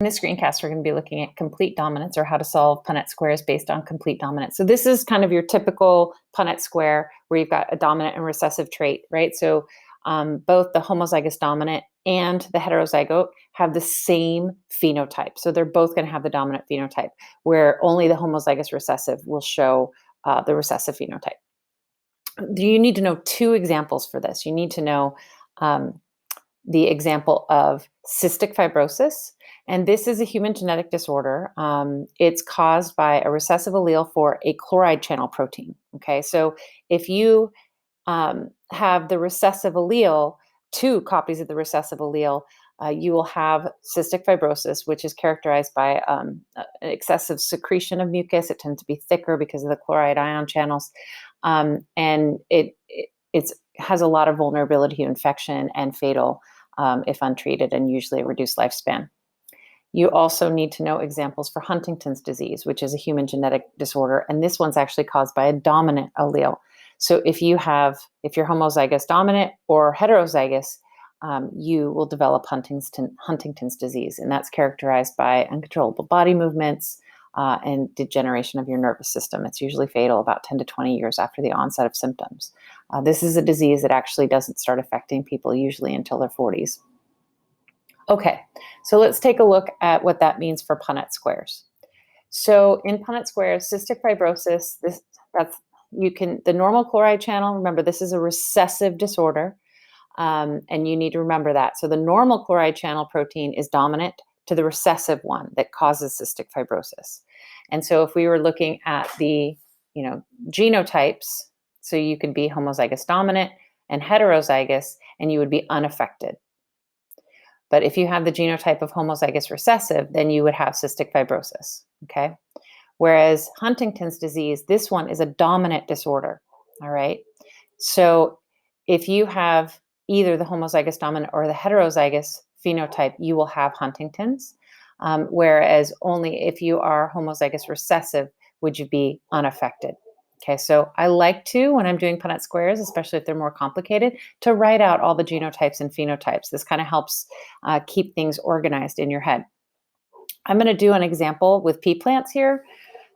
In this screencast, we're going to be looking at complete dominance, or how to solve Punnett squares based on complete dominance. So this is kind of your typical Punnett square where you've got a dominant and recessive trait, right? So both the homozygous dominant and the heterozygote have the same phenotype. So they're both going to have the dominant phenotype, where only the homozygous recessive will show the recessive phenotype. You need to know two examples for this. You need to know the example of cystic fibrosis. And this is a human genetic disorder. It's caused by a recessive allele for a chloride channel protein. Okay, so if you have the recessive allele, two copies of the recessive allele, you will have cystic fibrosis, which is characterized by an excessive secretion of mucus. It tends to be thicker because of the chloride ion channels. And it has a lot of vulnerability to infection and fatal if untreated, and usually a reduced lifespan. You also need to know examples for Huntington's disease, which is a human genetic disorder, and this one's actually caused by a dominant allele. So if you're homozygous dominant or heterozygous, you will develop Huntington's disease, and that's characterized by uncontrollable body movements and degeneration of your nervous system. It's usually fatal about 10 to 20 years after the onset of symptoms. This is a disease that actually doesn't start affecting people usually until their 40s. Okay, so let's take a look at what that means for Punnett squares. So in Punnett squares, cystic fibrosis, the normal chloride channel, remember this is a recessive disorder, and you need to remember that. So the normal chloride channel protein is dominant to the recessive one that causes cystic fibrosis. And so if we were looking at the genotypes, so you could be homozygous dominant and heterozygous, and you would be unaffected. But if you have the genotype of homozygous recessive, then you would have cystic fibrosis, okay? Whereas Huntington's disease, this one is a dominant disorder, all right? So if you have either the homozygous dominant or the heterozygous phenotype, you will have Huntington's, whereas only if you are homozygous recessive would you be unaffected. Okay, so I like to, when I'm doing Punnett squares, especially if they're more complicated, to write out all the genotypes and phenotypes. This kind of helps keep things organized in your head. I'm going to do an example with pea plants here.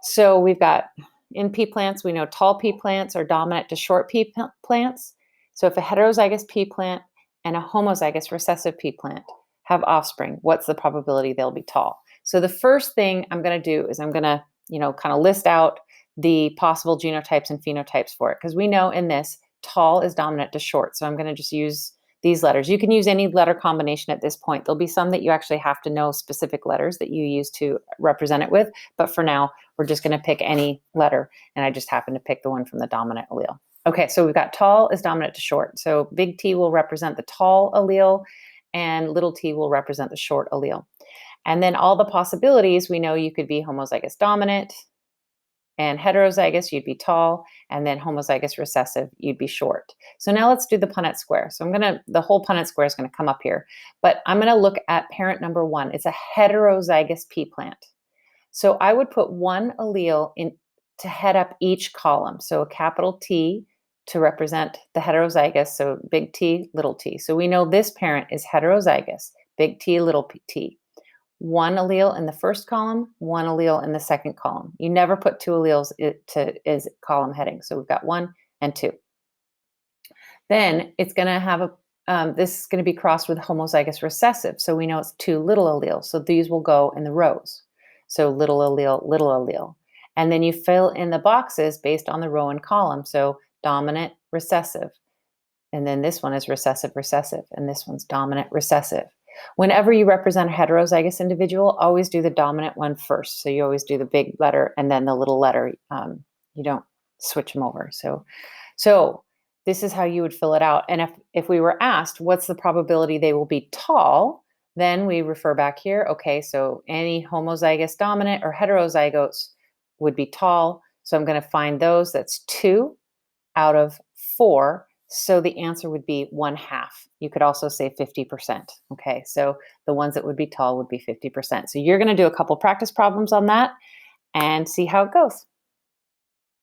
So we've got, in pea plants, we know tall pea plants are dominant to short pea plants. So if a heterozygous pea plant and a homozygous recessive pea plant have offspring, what's the probability they'll be tall? So the first thing I'm going to do is I'm going to, kind of list out the possible genotypes and phenotypes for it, because we know in this, tall is dominant to short. So I'm going to just use these letters. You can use any letter combination at this point. There'll be some that you actually have to know specific letters that you use to represent it with. But for now, we're just going to pick any letter. And I just happen to pick the one from the dominant allele. Okay, so we've got tall is dominant to short. So big T will represent the tall allele and little t will represent the short allele. And then all the possibilities, we know you could be homozygous dominant, and heterozygous, you'd be tall, and then homozygous recessive, you'd be short. So now let's do the Punnett square. So the whole Punnett square is going to come up here, but I'm going to look at parent number one. It's a heterozygous pea plant. So I would put one allele in to head up each column. So a capital T to represent the heterozygous, so big T, little t. So we know this parent is heterozygous, big T, little t. One allele in the first column, one allele in the second column. You never put two alleles as column heading. So we've got 1 and 2. Then it's going to have this is going to be crossed with homozygous recessive. So we know it's two little alleles. So these will go in the rows. So little allele, little allele. And then you fill in the boxes based on the row and column. So dominant, recessive. And then this one is recessive, recessive. And this one's dominant, recessive. Whenever you represent a heterozygous individual, always do the dominant one first. So you always do the big letter and then the little letter. You don't switch them over. So this is how you would fill it out. And if we were asked, what's the probability they will be tall, then we refer back here. Okay, so any homozygous dominant or heterozygotes would be tall. So I'm going to find those. That's 2 out of 4. So the answer would be 1/2. You could also say 50%. Okay, so the ones that would be tall would be 50%. So you're going to do a couple practice problems on that and see how it goes.